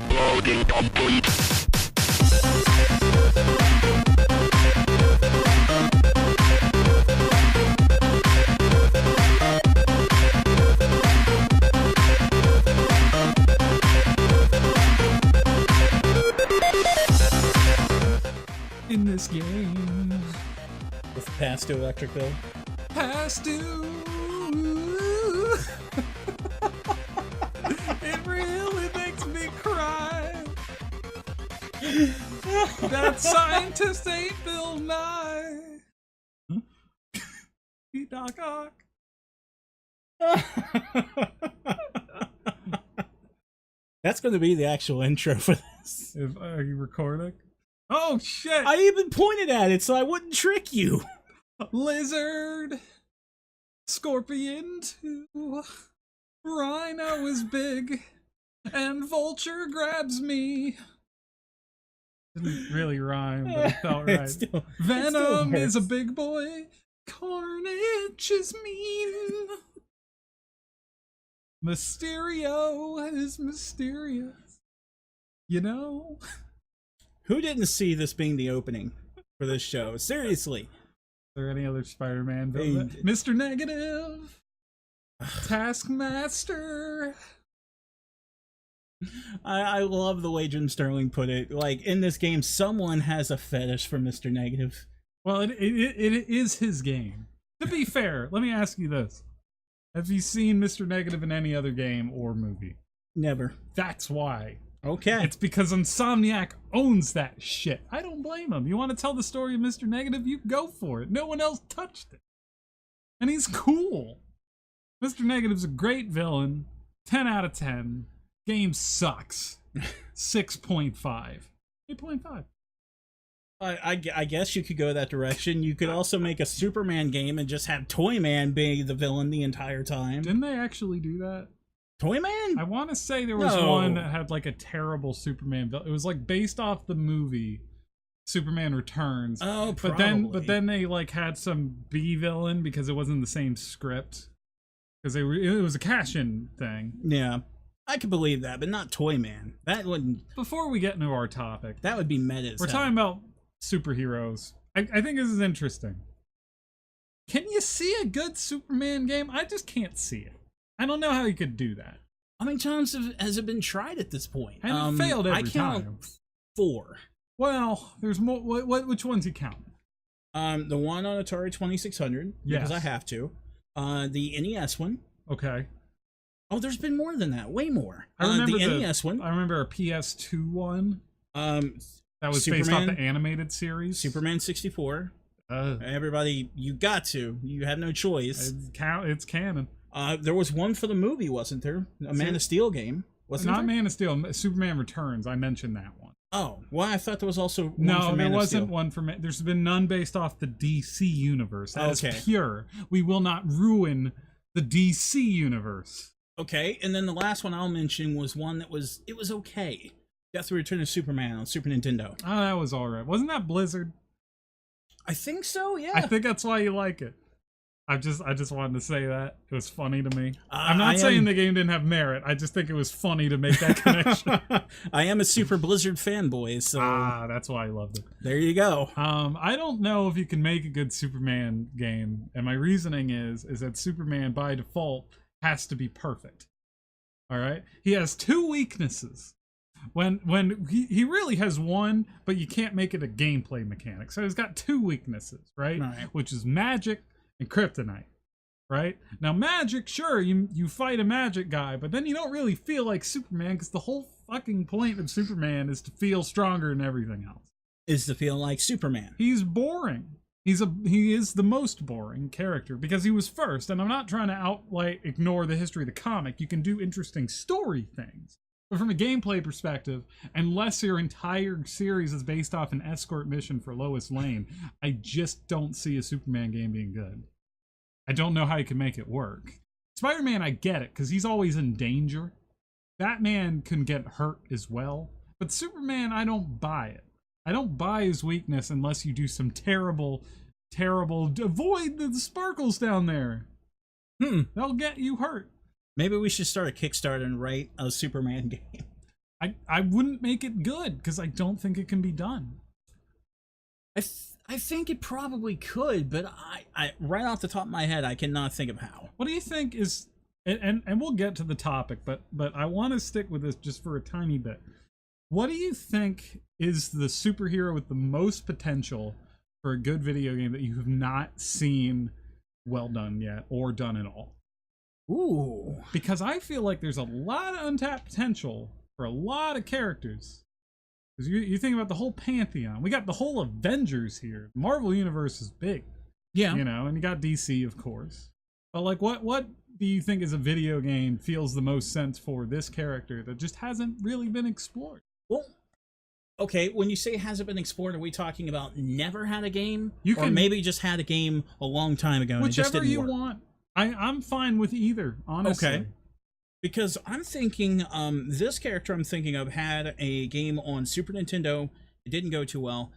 Loading complete. In this game, With past due electric bill. past due. It really makes me cry. That scientist ain't Bill Nye. He Doc Ock. That's going to be the actual intro for this. Are you recording? Oh shit! I even pointed at it so I wouldn't trick you. Lizard, Scorpion 2, Rhino is big, and Vulture grabs me. Didn't really rhyme, but it felt right. Venom is a big boy, Carnage is mean, Mysterio is mysterious. You know? Who didn't see this being the opening for this show? Seriously. Is there any other Spider-Man villain? Mr. Negative, Taskmaster. I love the way Jim Sterling put it. Like, in this game, someone has a fetish for Mr. Negative. Well, it is his game. To be fair, let me ask you this. Have you seen Mr. Negative in any other game or movie? Never. That's why. Okay. It's because Insomniac owns that shit. I don't blame him. You want to tell the story of Mr. Negative? You go for it. No one else touched it. And he's cool. Mr. Negative's a great villain. 10 out of 10. Game sucks. 6.5. 8.5. I guess you could go that direction. You could also make a Superman game and just have Toyman be the villain the entire time. Didn't they actually do that? Toyman? I want to say there was one that had like a terrible Superman villain. It was like based off the movie Superman Returns. Oh, probably. But then they like had some B villain because it wasn't the same script. Because it was a cash-in thing. Yeah. I could believe that, but not Toyman. That wouldn't... Before we get into our topic, that would be meta as we're hell. talking about superheroes. I think this is interesting. Can you see a good Superman game? I just can't see it. I don't know how you could do that. How many times has it been tried at this point? And it failed every time. 4. Well, there's more. Which ones you count? The one on Atari 2600, because I have to. The NES one. Okay. Oh, there's been more than that. Way more. I remember the NES one. I remember a PS2 one. That was based off the animated series. Superman 64. Everybody, you got to. You have no choice. It's canon. There was one for the movie, wasn't there? A Man of Steel game. Wasn't Not there? Man of Steel. Superman Returns. I mentioned that one. Oh, well, I thought there was also one for No, Man there of wasn't Steel. one for Man. There's been none based off the DC universe. That is Okay. pure. We will not ruin the DC universe. Okay, and then the last one I'll mention was one that was okay. Death Return of Superman on Super Nintendo. Oh, that was alright. Wasn't that Blizzard? I think so, yeah. I think that's why you like it. I just wanted to say that. It was funny to me. I'm I not saying am- the game didn't have merit. I just think it was funny to make that connection. I am a Super Blizzard fanboy, so That's why I loved it. there you go. I don't know if you can make a good Superman game, and my reasoning is that Superman by default has to be perfect. All right, he has 2 weaknesses. When he really has one, but you can't make it a gameplay mechanic. So he's got 2 weaknesses, right? Which is magic and kryptonite. Right? Now magic, sure, you fight a magic guy, but then you don't really feel like Superman because the whole fucking point of Superman is to feel stronger than everything else. Is to feel like Superman. He's boring. He is the most boring character because he was first, and I'm not trying to ignore the history of the comic. You can do interesting story things. But from a gameplay perspective, unless your entire series is based off an escort mission for Lois Lane, I just don't see a Superman game being good. I don't know how you can make it work. Spider-Man, I get it, because he's always in danger. Batman can get hurt as well. But Superman, I don't buy it. I don't buy his weakness unless you do some terrible, avoid the sparkles down there. They'll get you hurt. Maybe we should start a Kickstarter and write a Superman game. I wouldn't make it good because I don't think it can be done. I think it probably could, but I right off the top of my head, I cannot think of how. What do you think is, and we'll get to the topic, but I want to stick with this just for a tiny bit. What do you think is the superhero with the most potential for a good video game that you have not seen well done yet or done at all? Ooh. Because I feel like there's a lot of untapped potential for a lot of characters. Because you think about the whole pantheon. We got the whole Avengers here. Marvel Universe is big. Yeah. You know, and you got DC, of course. But like, what do you think is a video game feels the most sense for this character that just hasn't really been explored? Well, okay, when you say hasn't been explored, are we talking about never had a game? Or maybe just had a game a long time ago and it just whichever didn't you work? want. I'm fine with either, honestly. Okay. Because I'm thinking, this character I'm thinking of had a game on Super Nintendo. It didn't go too well.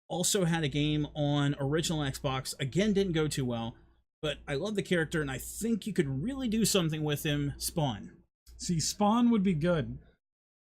Also had a game on original Xbox. Again, didn't go too well. But I love the character, and I think you could really do something with him. Spawn. See, Spawn would be good.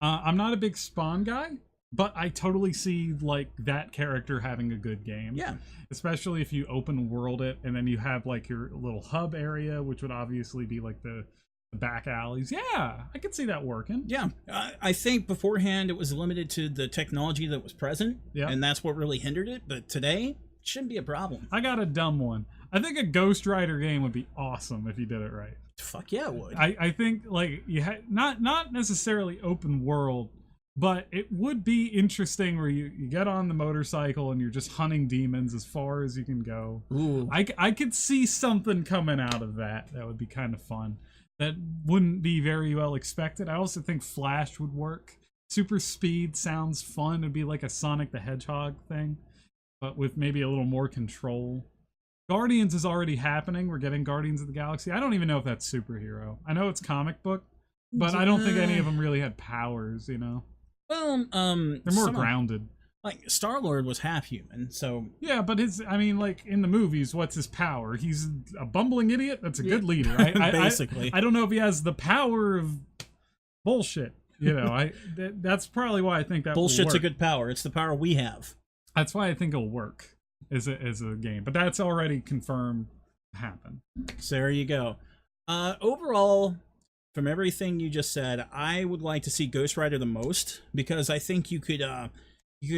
I'm not a big Spawn guy, but I totally see like that character having a good game. Yeah. Especially if you open world it, and then you have like your little hub area, which would obviously be like the back alleys. Yeah, I could see that working. Yeah, I think beforehand it was limited to the technology that was present, and that's what really hindered it. But today, it shouldn't be a problem. I got a dumb one. I think a Ghost Rider game would be awesome if you did it right. Fuck yeah, it would. I think like you had not necessarily open world, but it would be interesting where you get on the motorcycle and you're just hunting demons as far as you can go. Ooh. I could see something coming out of that. That would be kind of fun. That wouldn't be very well expected. I also think Flash would work. Super speed sounds fun. It'd be like a Sonic the Hedgehog thing, but with maybe a little more control. Guardians is already happening. We're getting Guardians of the Galaxy. I don't even know if that's superhero. I know it's comic book, but I don't think any of them really had powers, you know? Well, they're more grounded. Like, Star-Lord was half human, so... Yeah, but I mean, like, in the movies, what's his power? He's a bumbling idiot that's a good leader. Basically. I don't know if he has the power of bullshit. You know, that's probably why I think that bullshit's a good power. It's the power we have. That's why I think it'll work as a game. But that's already confirmed to happen. So there you go. Overall, from everything you just said, I would like to see Ghost Rider the most, because I think you could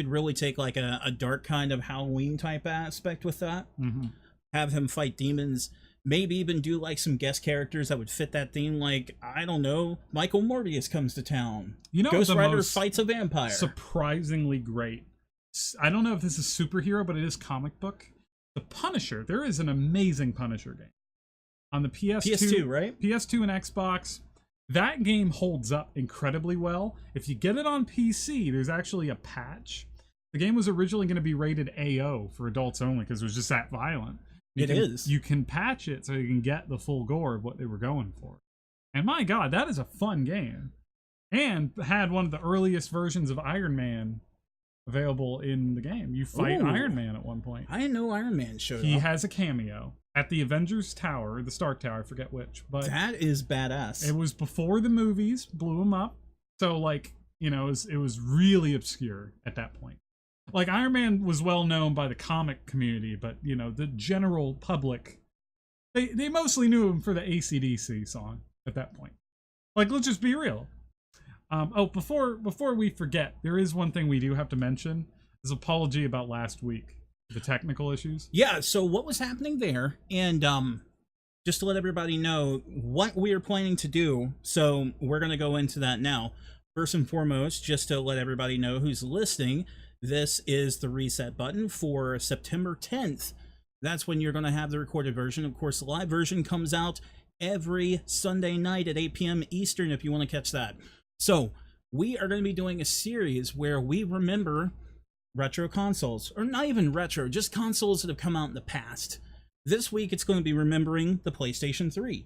really take like a dark kind of Halloween type aspect with that. Mm-hmm. Have him fight demons. Maybe even do like some guest characters that would fit that theme. Like, I don't know, Michael Morbius comes to town. You know, Ghost Rider fights a vampire. Surprisingly great. I don't know if this is superhero, but it is comic book. The Punisher. There is an amazing Punisher game on the PS2, right? PS2 and Xbox. That game holds up incredibly well. If you get it on PC, there's actually a patch. The game was originally going to be rated AO for adults only because it was just that violent. You can patch it so you can get the full gore of what they were going for. And my God, that is a fun game. And had one of the earliest versions of Iron Man available in the game. You fight Iron Man at one point. I didn't know Iron Man showed up. He has a cameo at the Avengers Tower, the Stark Tower, I forget which. But that is badass. It was before the movies blew him up. So, like, you know, it was really obscure at that point. Like, Iron Man was well known by the comic community, but, you know, the general public, they mostly knew him for the AC/DC song at that point. Like, let's just be real. Before we forget, there is one thing we do have to mention. Is apology about last week. The technical issues. Yeah, so what was happening there, and just to let everybody know what we are planning to do, so we're going to go into that now. First and foremost, just to let everybody know who's listening, this is the reset button for September 10th. That's when you're going to have the recorded version. Of course, the live version comes out every Sunday night at 8 p.m. Eastern if you want to catch that. So, we are going to be doing a series where we remember retro consoles, or not even retro, just consoles that have come out in the past. This week, it's going to be remembering the PlayStation 3.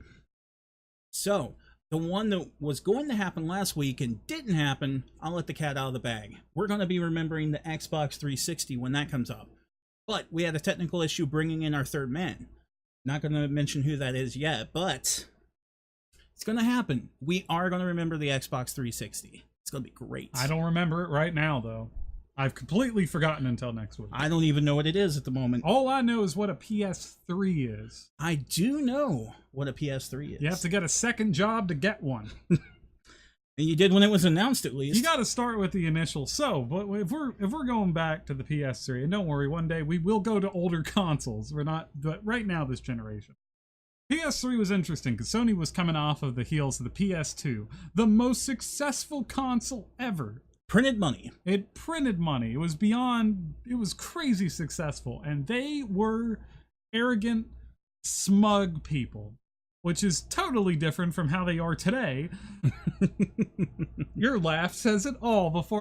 So, the one that was going to happen last week and didn't happen, I'll let the cat out of the bag. We're going to be remembering the Xbox 360 when that comes up. But we had a technical issue bringing in our third man. Not going to mention who that is yet, but It's going to happen. We are going to remember the Xbox 360. It's going to be great. I don't remember it right now, though. I've completely forgotten until next week. I don't even know what it is at the moment. All I know is what a PS3 is. I do know what a PS3 is. You have to get a second job to get one. And you did when it was announced, at least. You got to start with the initial. So, but if we're going back to the PS3, and don't worry, one day we will go to older consoles. We're not, but right now this generation. PS3 was interesting because Sony was coming off of the heels of the PS2, the most successful console ever. Printed money. It printed money. It was beyond, it was crazy successful. And they were arrogant, smug people, which is totally different from how they are today. Your laugh says it all before.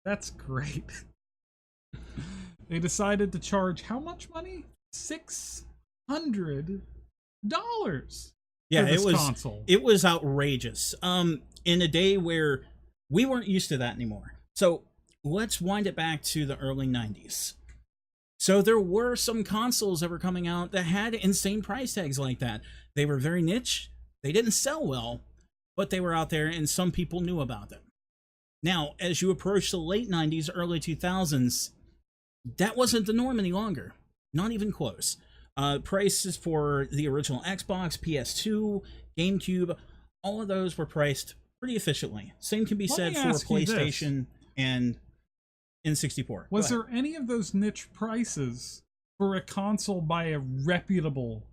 That's great. They decided to charge how much money? $600 Yeah, for this it was console. It was outrageous. In a day where we weren't used to that anymore. So let's wind it back to the early 90s. So there were some consoles that were coming out that had insane price tags like that. They were very niche. They didn't sell well, but they were out there and some people knew about them. Now, as you approach the late 90s, early 2000s, that wasn't the norm any longer. Not even close. Prices for the original Xbox, PS2, GameCube, all of those were priced pretty efficiently. Same can be said for PlayStation and N64. Was there any of those niche prices for a console by a reputable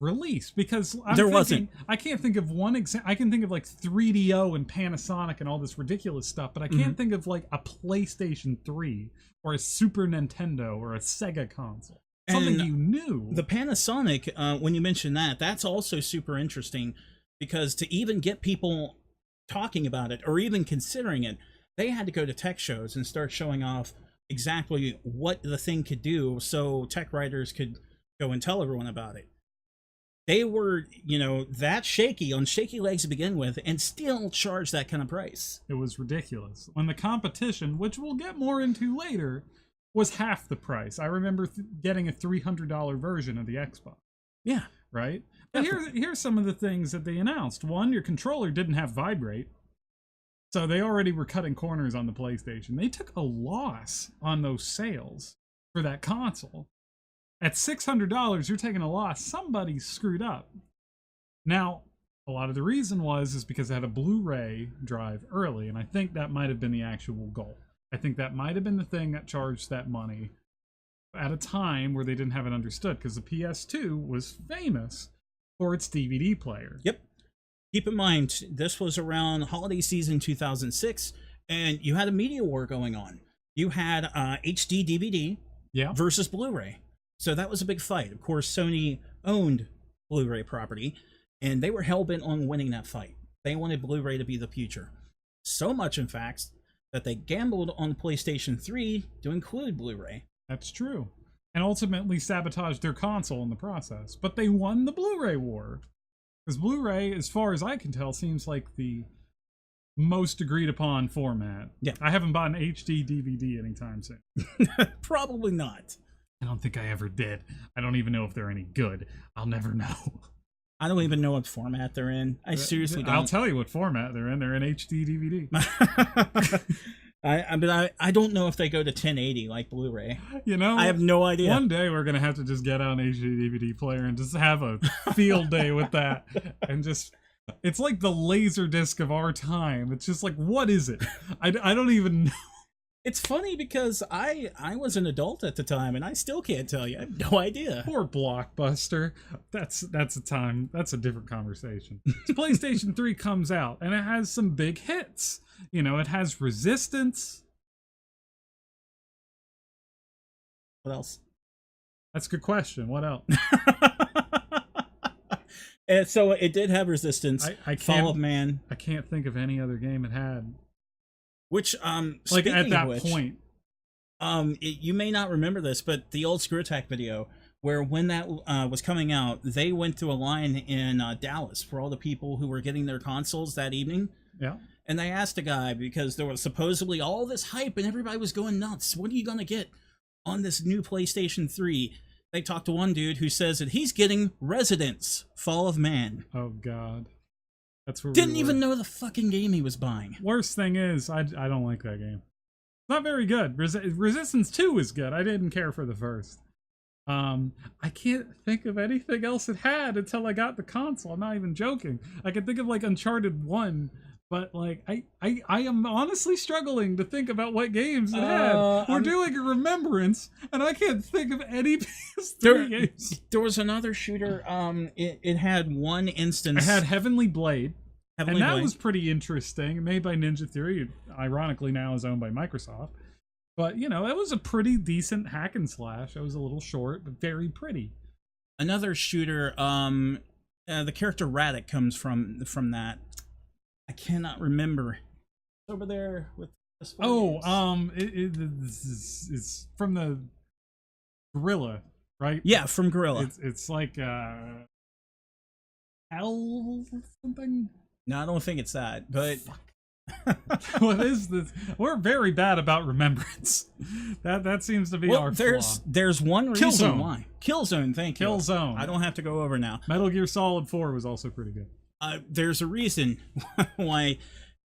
release? Because wasn't. I can't think of one example. I can think of like 3DO and Panasonic and all this ridiculous stuff, but I can't think of like a PlayStation 3 or a Super Nintendo or a Sega console. Something you knew. The Panasonic, when you mention that, that's also super interesting because to even get people talking about it or even considering it, they had to go to tech shows and start showing off exactly what the thing could do so tech writers could go and tell everyone about it. They were, that shaky, on shaky legs to begin with, and still charge that kind of price. It was ridiculous. When the competition, which we'll get more into later, was half the price. I remember getting a $300 version of the Xbox. Yeah. Right? But here's some of the things that they announced. One, your controller didn't have vibrate. So they already were cutting corners on the PlayStation. They took a loss on those sales for that console. At $600, you're taking a loss. Somebody screwed up. Now, a lot of the reason is because it had a Blu-ray drive early, and I think that might have been the actual goal. I think that might have been the thing that charged that money at a time where they didn't have it understood, because the PS2 was famous for its DVD player. Yep. Keep in mind, this was around holiday season 2006, and you had a media war going on. You had HD DVD versus Blu-ray. So that was a big fight. Of course, Sony owned Blu-ray property, and they were hell-bent on winning that fight. They wanted Blu-ray to be the future. So much, in fact, that they gambled on PlayStation 3 to include Blu-ray. That's true. And ultimately sabotaged their console in the process. But they won the Blu-ray war. Because Blu-ray, as far as I can tell, seems like the most agreed upon format. Yeah. I haven't bought an HD DVD anytime soon. Probably not. I don't think I ever did. I don't even know if they're any good. I'll never know. I don't even know what format they're in. I seriously don't. I'll tell you what format they're in. They're in HD DVD. I don't know if they go to 1080 like Blu-ray. I have no idea. One day we're gonna have to just get out an HD DVD player and just have a field day with that, and it's like the laser disc of our time. It's just like, what is it? I don't even know. It's funny because I was an adult at the time and I still can't tell you. I have no idea. Poor Blockbuster. That's a different conversation. So PlayStation 3 comes out and it has some big hits. It has Resistance. What else? That's a good question. What else? And so it did have Resistance. Fall of Man. I can't think of any other game it had. Which, like at that point, you may not remember this, but the old Screw Attack video, where when that was coming out, they went through a line in Dallas for all the people who were getting their consoles that evening. Yeah. And they asked a guy, because there was supposedly all this hype and everybody was going nuts. What are you going to get on this new PlayStation 3? they talked to one dude who says that he's getting Residence Fall of Man. Oh God, that's where Didn't we even were. know the fucking game he was buying. Worst thing is, I don't like that game. Not very good. Resistance 2 is good. I didn't care for the first. I can't think of anything else it had until I got the console. I'm not even joking. I can think of like Uncharted 1, but like I am honestly struggling to think about what games it had. We're doing a remembrance, and I can't think of any PS3 games. There was another shooter. It had one instance. I had Heavenly Blade. Heavenly And that Blade. was pretty interesting. Made by Ninja Theory, ironically now is owned by Microsoft. But, you know, it was a pretty decent hack and slash. It was a little short, but very pretty. Another shooter, the character Radek comes from that. I cannot remember. Over there with this one. It's from the Gorilla, right? Yeah, from Gorilla. It's like Hell something? No, I don't think it's that, but What is this? We're very bad about remembrance. That seems to be our flaw. There's one reason Killzone. why. Killzone, thank you. Killzone. I don't have to go over now. Metal Gear Solid 4 was also pretty good. There's a reason why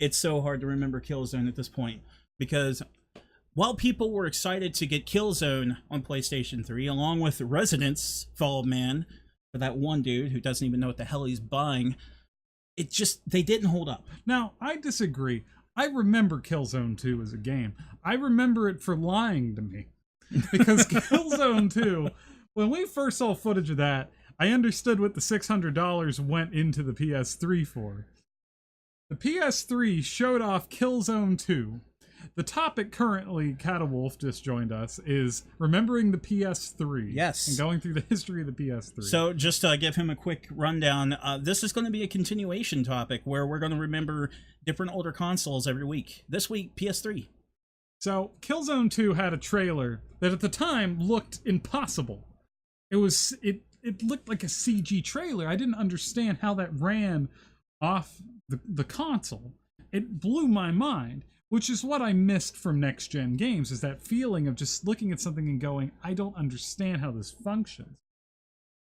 it's so hard to remember Killzone at this point, because while people were excited to get Killzone on PlayStation 3, along with Residence Fall of Man, for that one dude who doesn't even know what the hell he's buying, they didn't hold up. Now, I disagree. I remember Killzone 2 as a game. I remember it for lying to me. Because Killzone 2, when we first saw footage of that, I understood what the $600 went into the PS3 for. The PS3 showed off Killzone 2. The topic currently, Catawolf just joined us, is remembering the PS3. Yes. And going through the history of the PS3. So just to give him a quick rundown, this is going to be a continuation topic where we're going to remember different older consoles every week. This week, PS3. So, Killzone 2 had a trailer that at the time looked impossible. It looked like a CG trailer. I didn't understand how that ran off the console. It blew my mind. Which is what I missed from next-gen games, is that feeling of just looking at something and going, I don't understand how this functions.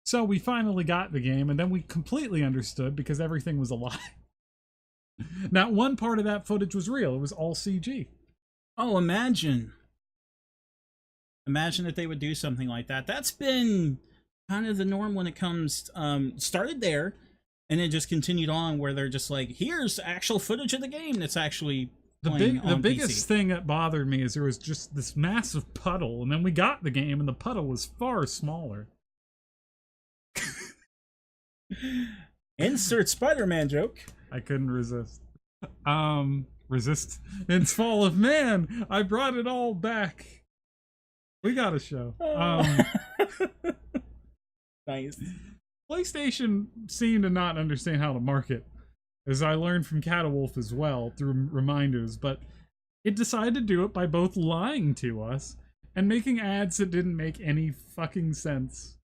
So we finally got the game, and then we completely understood because everything was a lie. Not one part of that footage was real. It was all CG. Oh, imagine that they would do something like that. That's been kind of the norm when it comes, started there, and then just continued on where they're just like, here's actual footage of the game that's actually... The biggest thing that bothered me is there was just this massive puddle, and then we got the game, and the puddle was far smaller. Insert Spider-Man joke. I couldn't resist. Resist. It's Fall of Man. I brought it all back. We got a show. Nice. PlayStation seemed to not understand how to market, as I learned from Catawolf as well through reminders, but it decided to do it by both lying to us and making ads that didn't make any fucking sense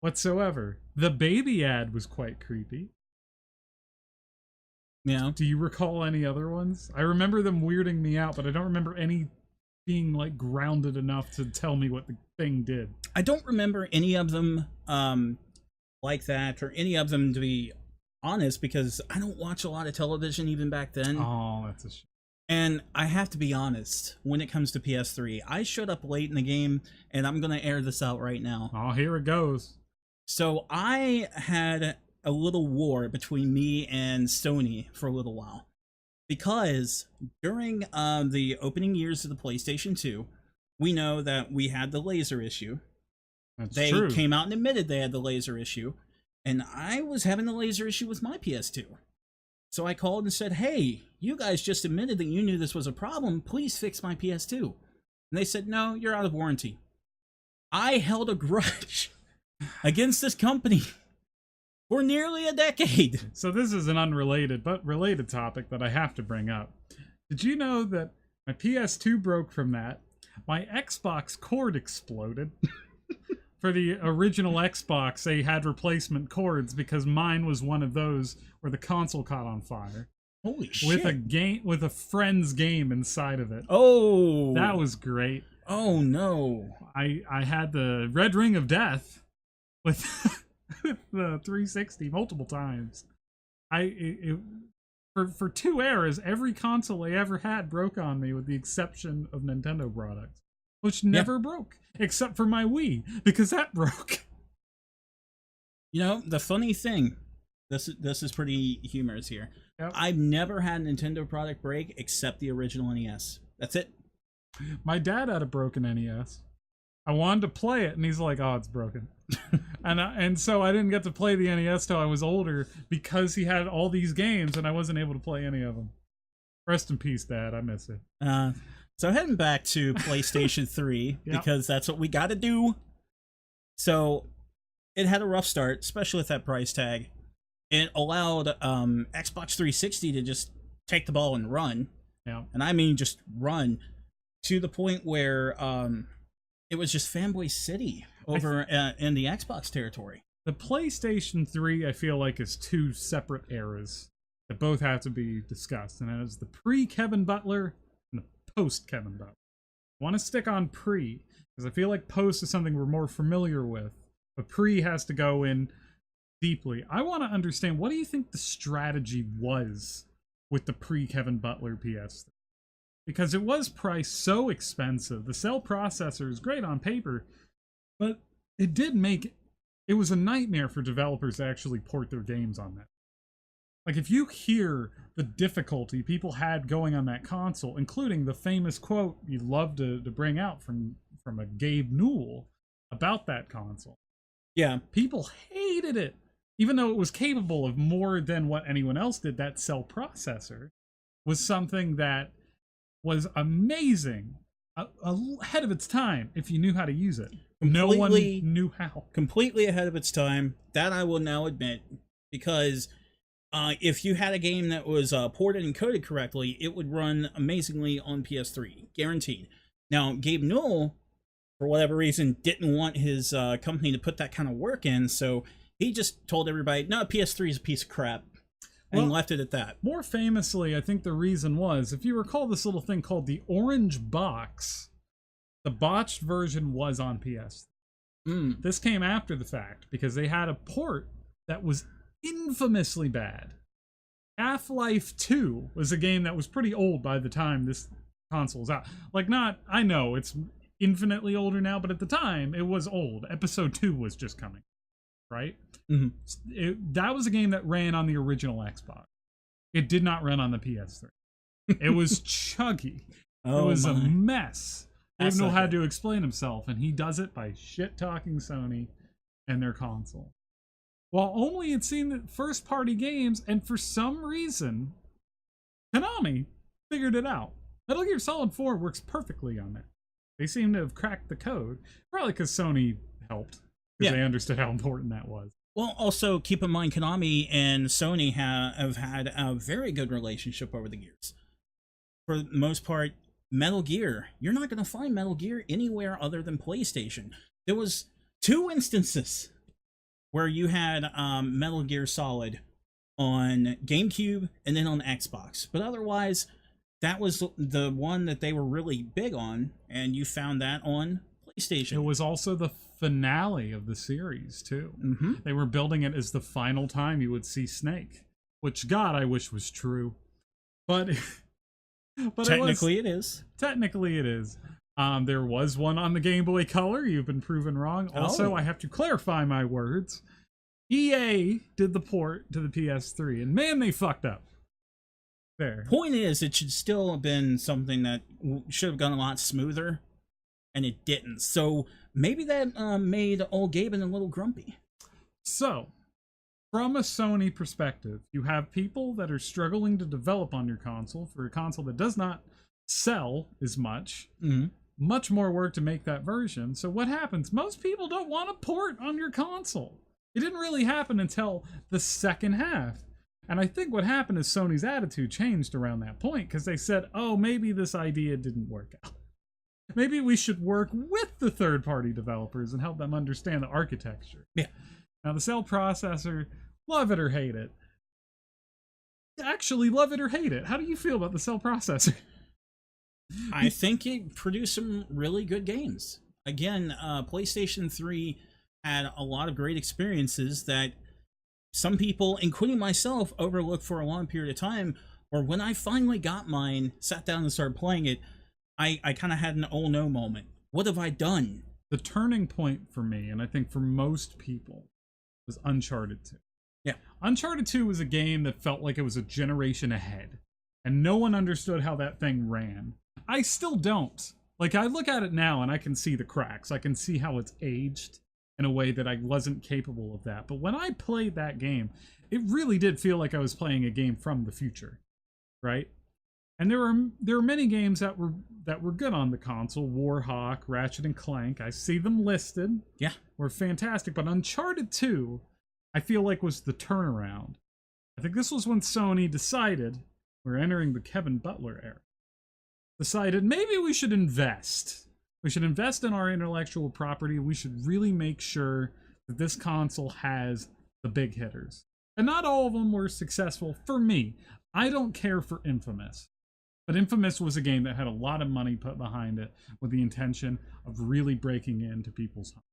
whatsoever. The baby ad was quite creepy. Yeah. Do you recall any other ones? I remember them weirding me out, but I don't remember any being like grounded enough to tell me what the thing did. I don't remember any of them like that, or any of them to be honest, because I don't watch a lot of television even back then. Oh, that's a shame. And I have to be honest, when it comes to PS3, I showed up late in the game, and I'm going to air this out right now. Oh, here it goes. So I had a little war between me and Sony for a little while. Because during the opening years of the PlayStation 2, we know that we had the laser issue. That's true. They came out and admitted they had the laser issue. And I was having the laser issue with my PS2. So I called and said, hey, you guys just admitted that you knew this was a problem. Please fix my PS2. And they said, no, you're out of warranty. I held a grudge against this company for nearly a decade. So this is an unrelated but related topic that I have to bring up. Did you know that my PS2 broke from that? My Xbox cord exploded. For the original Xbox, they had replacement cords because mine was one of those where the console caught on fire. Holy shit. With a friend's game inside of it. Oh. That was great. Oh no. I had the red ring of death with, with the 360 multiple times. For 2 eras, every console I ever had broke on me, with the exception of Nintendo products, which never broke except for my Wii, because that broke. You know, the funny thing, this is pretty humorous here. Yep. I've never had a Nintendo product break except the original NES. That's it. My dad had a broken NES. I wanted to play it, and he's like, "Oh, it's broken," and so I didn't get to play the NES till I was older, because he had all these games, and I wasn't able to play any of them. Rest in peace, Dad. I miss it. So heading back to PlayStation 3, because that's what we got to do. So it had a rough start, especially with that price tag. It allowed Xbox 360 to just take the ball and run. Yeah. And I mean just run, to the point where it was just Fanboy City over in the Xbox territory. The PlayStation 3, I feel like, is two separate eras that both have to be discussed, and that is the pre-Kevin Butler and the post-Kevin Butler. I want to stick on pre, because I feel like post is something we're more familiar with, but pre has to go in deeply. I want to understand, what do you think the strategy was with the pre-Kevin Butler PS3? Because it was priced so expensive. The cell processor is great on paper, but it was a nightmare for developers to actually port their games on that. Like, if you hear the difficulty people had going on that console, including the famous quote you love to bring out from a Gabe Newell about that console. Yeah. People hated it. Even though it was capable of more than what anyone else did, that cell processor was something that was amazing, ahead of its time, if you knew how to use it. No one knew how. Completely ahead of its time. That I will now admit, because if you had a game that was ported and coded correctly, it would run amazingly on PS3, guaranteed. Now, Gabe Newell, for whatever reason, didn't want his company to put that kind of work in, so he just told everybody, no, PS3 is a piece of crap, and left it at that. More famously, I think the reason was, if you recall this little thing called the Orange Box, the botched version was on PS. This came after the fact, because they had a port that was infamously bad. Half-Life 2 was a game that was pretty old by the time this console was out. I know it's infinitely older now, but at the time, it was old. Episode 2 was just coming, right? That was a game that ran on the original Xbox. It did not run on the PS3. It was chuggy. It was a mess. Gabe Newell had to explain himself, and he does it by shit-talking Sony and their console. While only had seen the first-party games, and for some reason, Konami figured it out. Metal Gear Solid 4 works perfectly on that. They seem to have cracked the code, probably because Sony helped, because they understood how important that was. Well, also keep in mind, Konami and Sony have had a very good relationship over the years. For the most part, Metal Gear, you're not going to find Metal Gear anywhere other than PlayStation. There was 2 instances where you had Metal Gear Solid on GameCube and then on Xbox. But otherwise, that was the one that they were really big on, and you found that on PlayStation. It was also the finale of the series, too. They were building it as the final time you would see Snake, which, God, I wish was true. But technically it is. Technically it is. There was one on the Game Boy Color. You've been proven wrong. Also, I have to clarify my words. EA did the port to the PS3, and man, they fucked up. There. Point is, it should still have been something that should have gone a lot smoother, and it didn't. So maybe that made old Gaben a little grumpy. So, from a Sony perspective, you have people that are struggling to develop on your console for a console that does not sell as much. Much more work to make that version. So what happens? Most people don't want to port on your console. It didn't really happen until the second half. And I think what happened is Sony's attitude changed around that point, because they said, oh, maybe this idea didn't work out. Maybe we should work with the third-party developers and help them understand the architecture. Yeah. Now, the cell processor, love it or hate it. Actually, love it or hate it. How do you feel about the cell processor? I think it produced some really good games. Again, PlayStation 3 had a lot of great experiences that some people, including myself, overlooked for a long period of time. Or when I finally got mine, sat down and started playing it, I kind of had an oh no moment. What have I done? The turning point for me, and I think for most people, was Uncharted 2. Yeah. Uncharted 2 was a game that felt like it was a generation ahead, and no one understood how that thing ran. I still don't. Like, I look at it now and I can see the cracks. I can see how it's aged in a way that I wasn't capable of that. But when I played that game, it really did feel like I was playing a game from the future, right? And there were many games that were good on the console. Warhawk, Ratchet and Clank, I see them listed. Yeah. Were fantastic. But Uncharted 2, I feel like was the turnaround. I think this was when Sony decided we're entering the Kevin Butler era. Decided maybe we should invest. We should invest in our intellectual property. We should really make sure that this console has the big hitters. And not all of them were successful for me. I don't care for Infamous. But Infamous was a game that had a lot of money put behind it with the intention of really breaking into people's homes.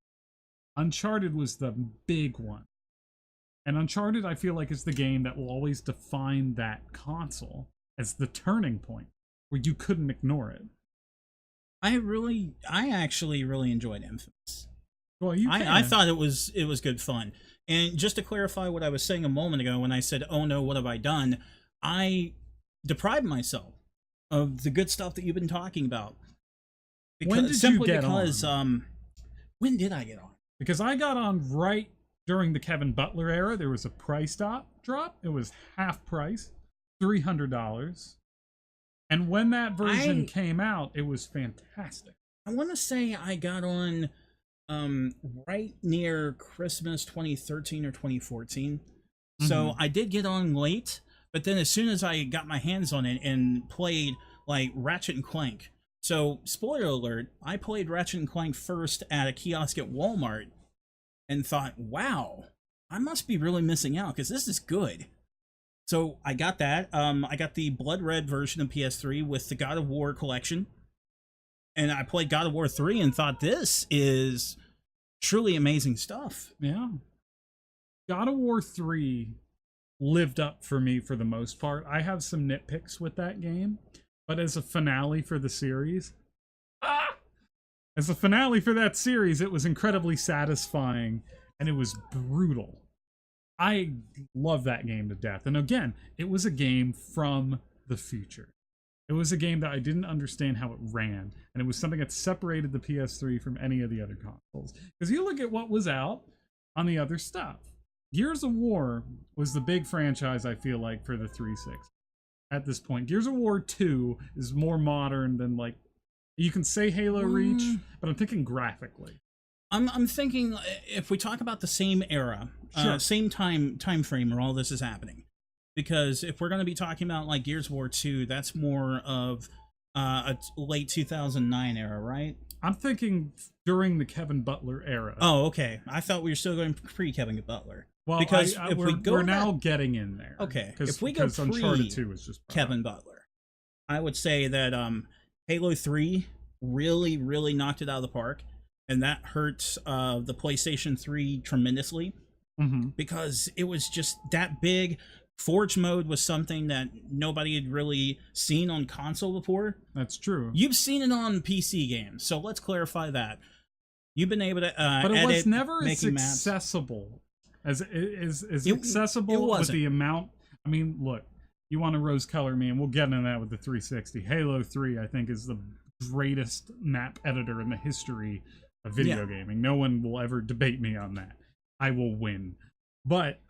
Uncharted was the big one. And Uncharted, I feel like, is the game that will always define that console as the turning point where you couldn't ignore it. I actually really enjoyed Infamous. Well, I thought it was good fun. And just to clarify what I was saying a moment ago when I said, oh no, what have I done? I deprived myself of the good stuff that you've been talking about. When did you get on? When did I get on? Because I got on right during the Kevin Butler era. There was a price drop. It was half price, $300. And when that version came out, it was fantastic. I want to say I got on right near Christmas 2013 or 2014. So I did get on late, but then as soon as I got my hands on it and played like Ratchet and Clank. So, spoiler alert, I played Ratchet and Clank first at a kiosk at Walmart and thought, wow, I must be really missing out because this is good. So I got that. I got the Blood Red version of PS3 with the God of War collection. And I played God of War 3 and thought this is truly amazing stuff. Yeah. God of War 3 lived up for me for the most part. I have some nitpicks with that game, but as a finale for the series, as a finale for that series, it was incredibly satisfying and it was brutal. I love that game to death. And again, it was a game from the future. It was a game that I didn't understand how it ran. And it was something that separated the PS3 from any of the other consoles. Because you look at what was out on the other stuff. Gears of War was the big franchise, I feel like, for the 360. At this point, Gears of War 2 is more modern than, like, you can say Halo Reach, but I'm thinking graphically. I'm thinking if we talk about the same era, Sure. same time frame where all this is happening, because if we're going to be talking about like Gears of War 2, that's more of a late 2009 era, right? I'm thinking during the Kevin Butler era. Oh, okay. I thought we were still going pre-Kevin Butler. Well, because if we're now getting in there. Okay, if we go Uncharted 2 was just Kevin Butler, I would say that Halo 3 really, really knocked it out of the park. And that hurts the PlayStation 3 tremendously because it was just that big. Forge mode was something that nobody had really seen on console before. That's true. You've seen it on PC games, so let's clarify that. You've been able to but it edit, was never as making accessible as accessible with the amount. I mean, look, you want to rose color me, and we'll get into that with the 360. Halo 3, I think, is the greatest map editor in the history of video gaming. No one will ever debate me on that. I will win. But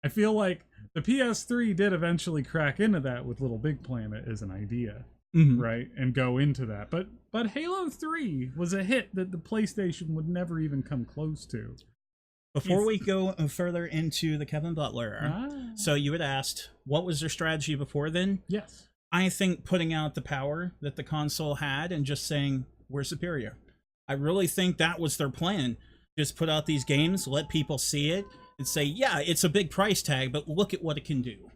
I feel like the PS3 did eventually crack into that with Little Big Planet as an idea, right? And go into that. But Halo 3 was a hit that the PlayStation would never even come close to. Before we go further into the Kevin Butler era, so you had asked, what was their strategy before then? Yes. I think putting out the power that the console had and just saying, we're superior. I really think that was their plan. Just put out these games, let people see it, and say, yeah, it's a big price tag, but look at what it can do.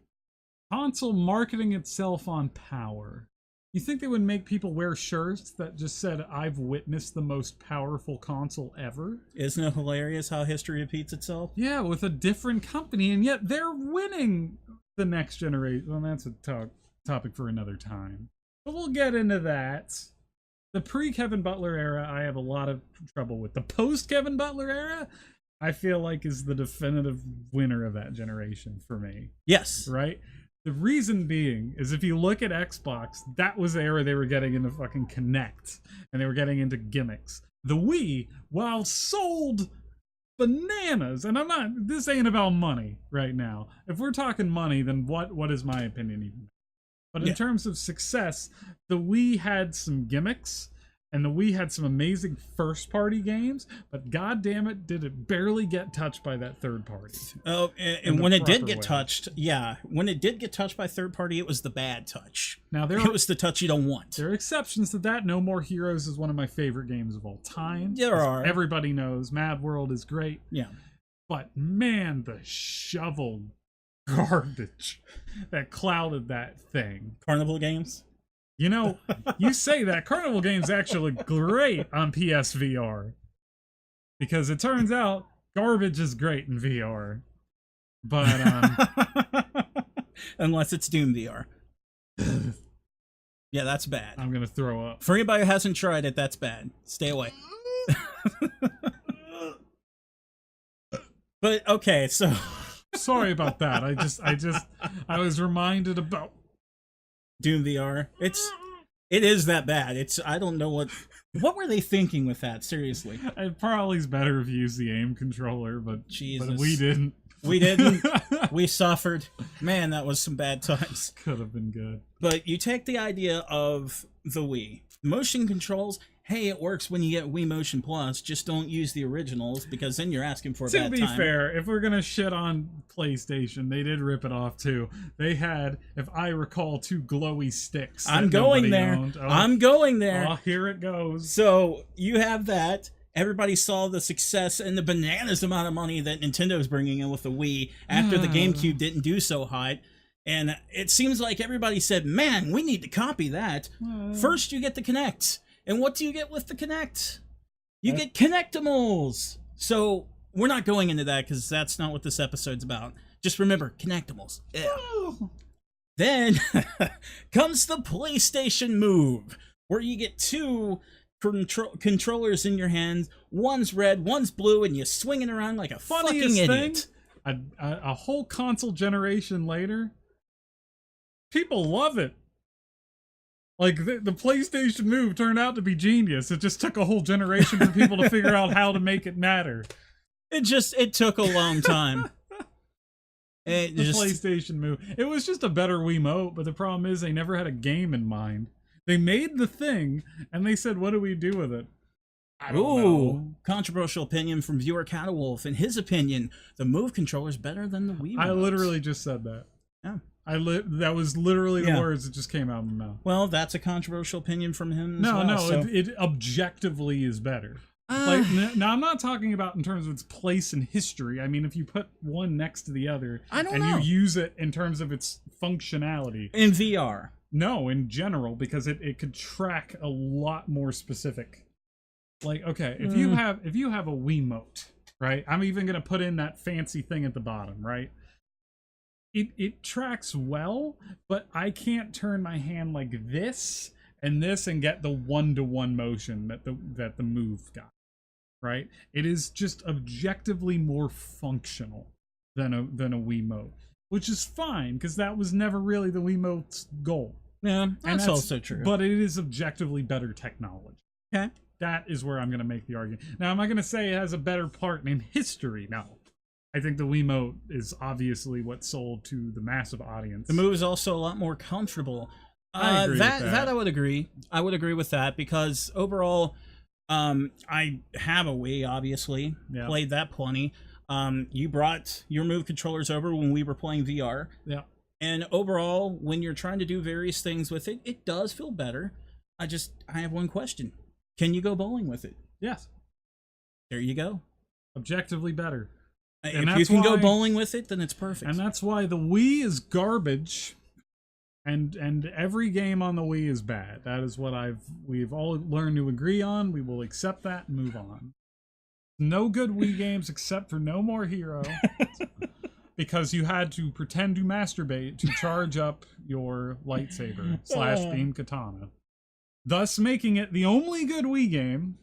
Console marketing itself on power You think they would make people wear shirts that just said, "I've witnessed the most powerful console ever"? Isn't it hilarious how history repeats itself? Yeah, with a different company, and yet they're winning the next generation. Well, that's a topic for another time. But we'll get into that. The pre-Kevin Butler era, I have a lot of trouble with. The post-Kevin Butler era, I feel like is the definitive winner of that generation for me. Yes. Right? The reason being is if you look at Xbox, that was the era they were getting into fucking Kinect, and they were getting into gimmicks. The Wii, while sold bananas, and this ain't about money right now. If we're talking money, then what is my opinion even? But in terms of success, the Wii had some gimmicks, and the Wii had some amazing first-party games, but goddamn it, did it barely get touched by that third party. Oh, and when it did get touched, when it did get touched by third party, it was the bad touch. Now it was the touch you don't want. There are exceptions to that. No More Heroes is one of my favorite games of all time. There are. Everybody knows Mad World is great. Yeah. But man, the shovel garbage that clouded that thing. Carnival Games? You know, you say that Carnival Games actually great on PSVR, because it turns out garbage is great in VR, but unless it's Doom VR. Yeah, that's bad. I'm gonna throw up. For anybody who hasn't tried it, that's bad. Stay away. But okay, so sorry about that. I was reminded about Doom VR. It is that bad. I don't know what were they thinking with that, seriously. It probably is better if you use the aim controller, but Jesus. But we didn't. We didn't. We suffered. Man, that was some bad times. Could have been good. But you take the idea of the Wii. Motion controls, hey, it works when you get Wii Motion Plus. Just don't use the originals, because then you're asking for a bad time. To be fair, if we're going to shit on PlayStation, they did rip it off too. They had, if I recall, 2 glowy sticks. I'm going there. I'm going there. Oh, here it goes. So you have that. Everybody saw the success and the bananas amount of money that Nintendo's bringing in with the Wii after the GameCube didn't do so hot. And it seems like everybody said, man, we need to copy that. First, you get the Kinect. And what do you get with the Kinect? You get Kinectimals. So we're not going into that because that's not what this episode's about. Just remember, Kinectimals. Yeah. Then comes the PlayStation Move, where you get 2 controllers in your hands. One's red, one's blue, and you swing it around like a fucking idiot. A whole console generation later, people love it. Like, the PlayStation Move turned out to be genius. It just took a whole generation for people to figure out how to make it matter. It took a long time. PlayStation Move. It was just a better Wiimote, but the problem is they never had a game in mind. They made the thing, and they said, what do we do with it? I don't know. Controversial opinion from viewer Catawolf. In his opinion, the Move controller is better than the Wii. I literally just said that. Yeah. That was literally the words that just came out of my mouth. Well, that's a controversial opinion from him. It objectively is better. Now, I'm not talking about in terms of its place in history. I mean, if you put one next to the other, you use it in terms of its functionality in VR. No, in general, because it could track a lot more specific. Like, okay, if you have a Wiimote, right? I'm even gonna put in that fancy thing at the bottom, right? It tracks well, but I can't turn my hand like this and get the 1-to-1 motion that the Move got, right? It is just objectively more functional than a Wiimote, which is fine because that was never really the Wiimote's goal. Yeah, that's also true. But it is objectively better technology. Okay. That is where I'm going to make the argument. Now, am I going to say it has a better part in history? No. I think the Wiimote is obviously what sold to the massive audience. The Move is also a lot more comfortable. I agree with that. I would agree. I would agree with that because overall, I have a Wii, obviously. Yeah. Played that plenty. You brought your Move controllers over when we were playing VR. Yeah. And overall, when you're trying to do various things with it, it does feel better. I have one question. Can you go bowling with it? Yes. There you go. Objectively better. If you can go bowling with it, then it's perfect. And that's why the Wii is garbage. And every game on the Wii is bad. That is what we've all learned to agree on. We will accept that and move on. No good Wii games except for No More Hero. Because you had to pretend to masturbate to charge up your lightsaber / beam katana. Thus making it the only good Wii game.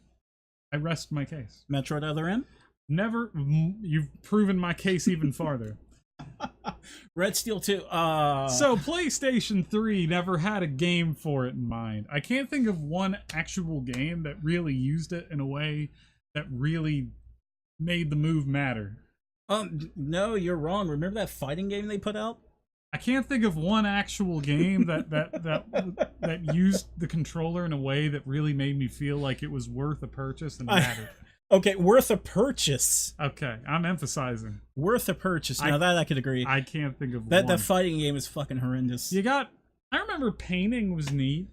I rest my case. Metroid Other M? Never. You've proven my case even farther. Red Steel 2. So PlayStation 3 never had a game for it in mind. I can't think of one actual game that really used it in a way that really made the move matter. No, you're wrong. Remember that fighting game they put out? I can't think of one actual game that used the controller in a way that really made me feel like it was worth a purchase and mattered. Okay, worth a purchase. Okay, I'm emphasizing. Worth a purchase. Now that I could agree. I can't think of that. one. That fighting game is fucking horrendous. I remember painting was neat.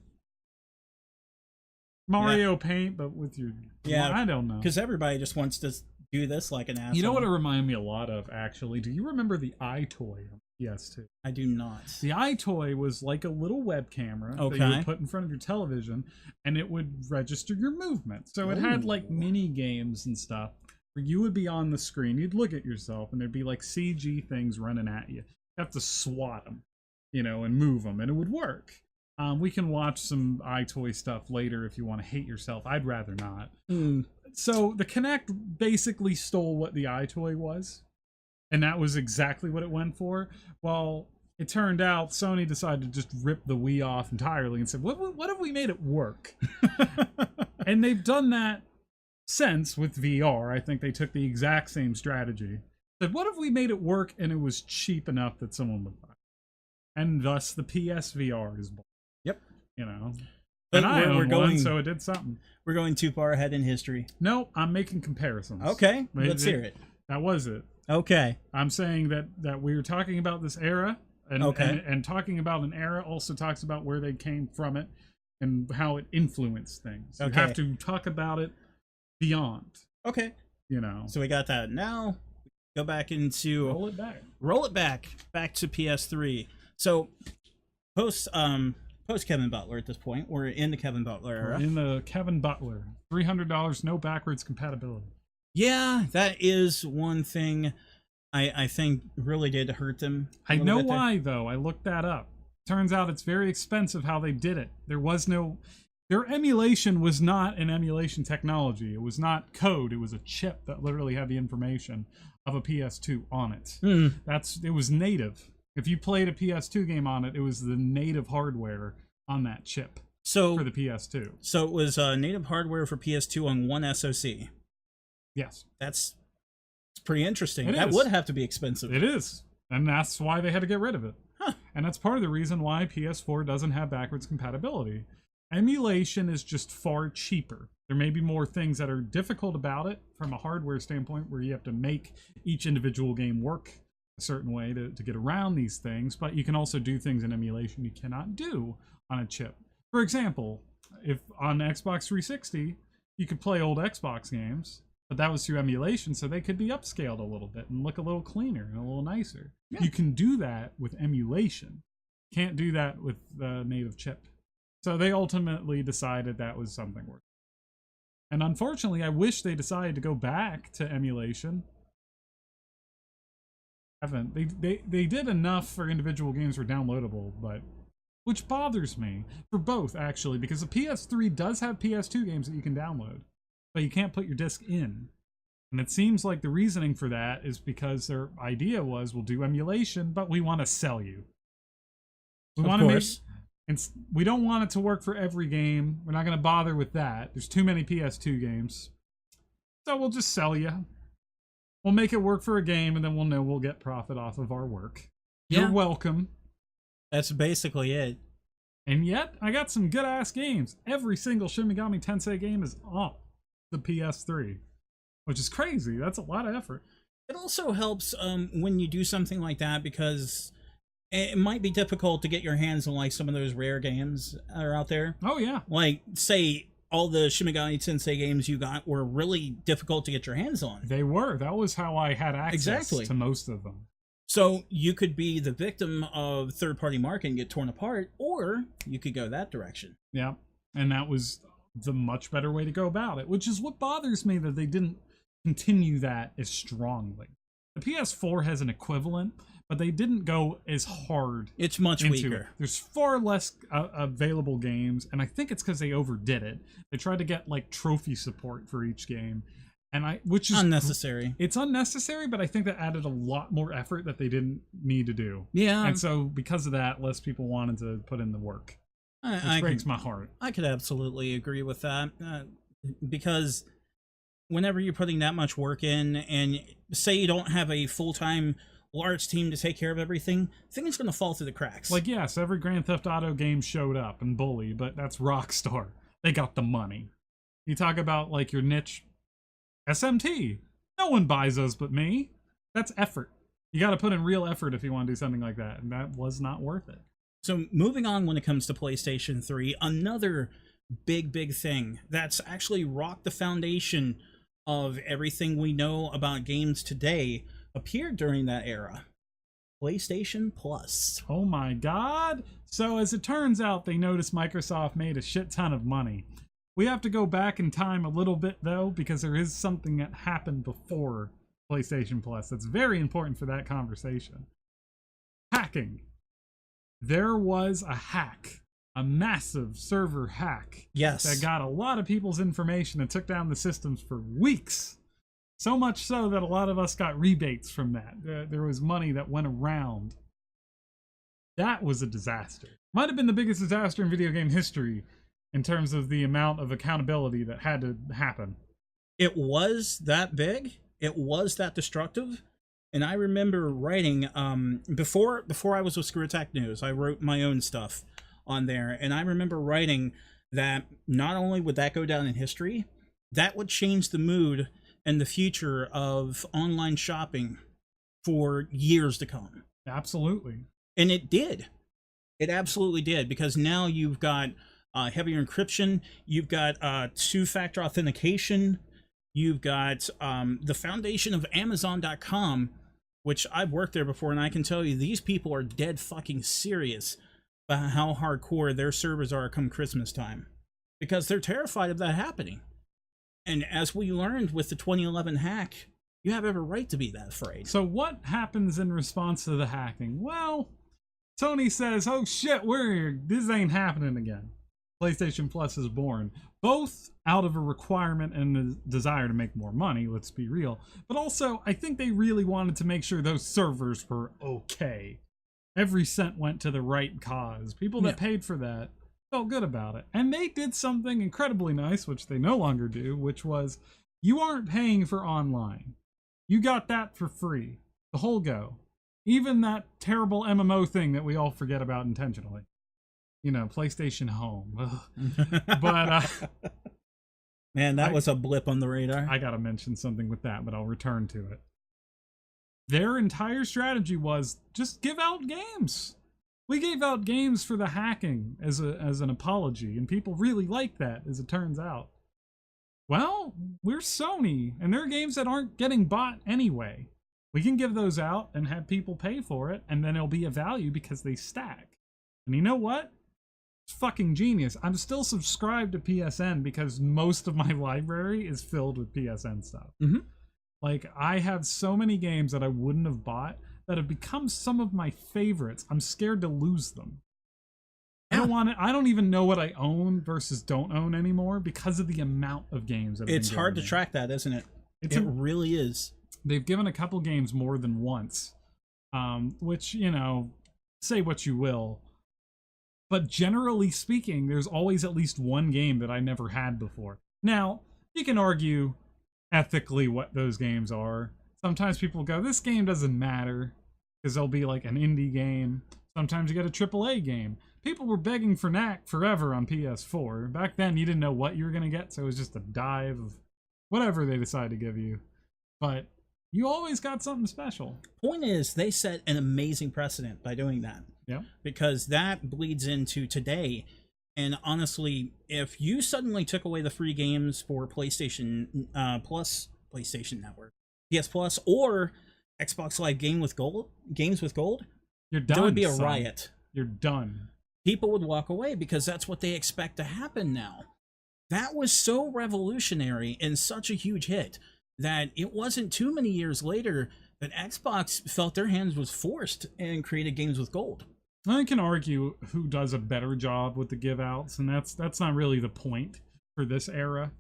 Mario Paint, but with your... Yeah, I don't know. Because everybody just wants to do this like an asshole. You know what it reminded me a lot of, actually? Do you remember the iToy on PS2? I do not. The iToy was like a little web camera that you would put in front of your television, and it would register your movement. So it had like mini games and stuff where you would be on the screen, you'd look at yourself, and there'd be like CG things running at you. You have to swat them, and move them, and it would work. We can watch some iToy stuff later if you want to hate yourself. I'd rather not. So the Kinect basically stole what the iToy was, and that was exactly what it went for. Well, it turned out Sony decided to just rip the Wii off entirely and said, what if we made it work? And they've done that since with VR. I think they took the exact same strategy. Said, what if we made it work and it was cheap enough that someone would buy it? And thus the PSVR is born. Yep. And I own one, so it did something. We're going too far ahead in history. No, I'm making comparisons. Okay, let's hear it. That was it. Okay. I'm saying that we were talking about this era, and talking about an era also talks about where they came from it and how it influenced things. You have to talk about it beyond. Okay. So we got that. Now, go back into... Roll it back to PS3. So, post Kevin Butler at this point. We're in the Kevin Butler era. We're in the Kevin Butler. $300, no backwards compatibility. Yeah, that is one thing I think really did hurt them. I know why, though. I looked that up. Turns out it's very expensive how they did it. Their emulation was not an emulation technology. It was not code. It was a chip that literally had the information of a PS2 on it. It was native. If you played a PS2 game on it, it was the native hardware on that chip for the PS2. So it was native hardware for PS2 on one SoC. Yes. It's pretty interesting. It that is. Would have to be expensive. It is. And that's why they had to get rid of it. Huh. And that's part of the reason why PS4 doesn't have backwards compatibility. Emulation is just far cheaper. There may be more things that are difficult about it from a hardware standpoint where you have to make each individual game work a certain way to get around these things, but you can also do things in emulation you cannot do on a chip. For example, if on Xbox 360, you could play old Xbox games, but that was through emulation, so they could be upscaled a little bit and look a little cleaner and a little nicer. Yeah. You can do that with emulation. Can't do that with the native chip. So they ultimately decided that was something worth it. And unfortunately, I wish they decided to go back to emulation. Haven't. They did enough for individual games were downloadable, but which bothers me for both actually, because the PS3 does have PS2 games that you can download, but you can't put your disc in. And it seems like the reasoning for that is because their idea was, we'll do emulation, but we want to sell you. We want to we don't want it to work for every game. We're not going to bother with that. There's too many PS2 games. So we'll just sell you. We'll make it work for a game, and then we'll know we'll get profit off of our work. Yeah. You're welcome. That's basically it. And yet, I got some good-ass games. Every single Shin Megami Tensei game is on the PS3, which is crazy. That's a lot of effort. It also helps when you do something like that, because it might be difficult to get your hands on like some of those rare games that are out there. Oh, yeah. Like, say, all the Shin Megami Tensei games you got were really difficult to get your hands on. They were. That was how I had access to most of them. So you could be the victim of third-party market and get torn apart, or you could go that direction. Yeah. And that was the much better way to go about it, which is what bothers me that they didn't continue that as strongly. The PS4 has an equivalent, but they didn't go as hard. It's much into weaker. it. There's far less available games, and I think it's because they overdid it. They tried to get like trophy support for each game, which is Unnecessary. It's unnecessary, but I think that added a lot more effort that they didn't need to do. Yeah. And so because of that, less people wanted to put in the work, which breaks my heart. I could absolutely agree with that, because whenever you're putting that much work in, and say you don't have a full-time large team to take care of everything, things going to fall through the cracks. Like, yes, every Grand Theft Auto game showed up and Bully, but that's Rockstar. They got the money. You talk about like your niche SMT. No one buys those but me. That's effort. You got to put in real effort if you want to do something like that, and that was not worth it. So moving on, when it comes to PlayStation 3, another big thing that's actually rocked the foundation of everything we know about games today appeared during that era. PlayStation Plus. Oh my god. So as it turns out, they noticed Microsoft made a shit ton of money. We have to go back in time a little bit though, because there is something that happened before PlayStation Plus that's very important for that conversation. Hacking. There was a hack, a massive server hack. Yes. That got a lot of people's information and took down the systems for weeks. So much so that a lot of us got rebates from that. There was money that went around. That was a disaster. Might have been the biggest disaster in video game history in terms of the amount of accountability that had to happen. It was that big. It was that destructive. And I remember writing, before I was with Screw Attack News, I wrote my own stuff on there. And I remember writing that not only would that go down in history, that would change the mood and the future of online shopping for years to come. Absolutely. And it did. It absolutely did, because now you've got heavier encryption, you've got two-factor authentication, you've got the foundation of Amazon.com, which I've worked there before, and I can tell you these people are dead fucking serious about how hardcore their servers are come Christmas time, because they're terrified of that happening. And as we learned with the 2011 hack, you have every right to be that afraid. So what happens in response to the hacking? Well, Sony says, oh shit, this ain't happening again. PlayStation Plus is born. Both out of a requirement and a desire to make more money, let's be real. But also, I think they really wanted to make sure those servers were okay. Every cent went to the right cause. People that paid for that felt good about it. And they did something incredibly nice, which they no longer do, which was, you aren't paying for online. You got that for free. The whole go. Even that terrible MMO thing that we all forget about intentionally. You know, PlayStation Home. But, man, that was a blip on the radar. I gotta mention something with that, but I'll return to it. Their entire strategy was just give out games. We gave out games for the hacking as an apology, and people really like that, as it turns out. Well, we're Sony, and there are games that aren't getting bought anyway. We can give those out and have people pay for it, and then it'll be a value because they stack. And you know what? It's fucking genius. I'm still subscribed to PSN because most of my library is filled with PSN stuff. Mm-hmm. Like, I have so many games that I wouldn't have bought that have become some of my favorites. I'm scared to lose them. Yeah. I don't even know what I own versus don't own anymore because of the amount of games that have It's been hard to given me. track that, isn't it? It really is. They've given a couple games more than once, which, you know, say what you will. But generally speaking, there's always at least one game that I never had before. Now, you can argue ethically what those games are. Sometimes people go, this game doesn't matter, because they'll be like an indie game. Sometimes you get a AAA game. People were begging for Knack forever on PS4. Back then, you didn't know what you were going to get, so it was just a dive of whatever they decided to give you. But you always got something special. Point is, they set an amazing precedent by doing that. Yeah. Because that bleeds into today. And honestly, if you suddenly took away the free games for PlayStation Plus, PlayStation Network, PS Plus, or Xbox Live games with gold, You're done. there would be a son. riot. You're done. People would walk away because that's what they expect to happen now. That was so revolutionary and such a huge hit that it wasn't too many years later that Xbox felt their hands was forced and created games with gold. I can argue who does a better job with the give outs, and that's not really the point for this era.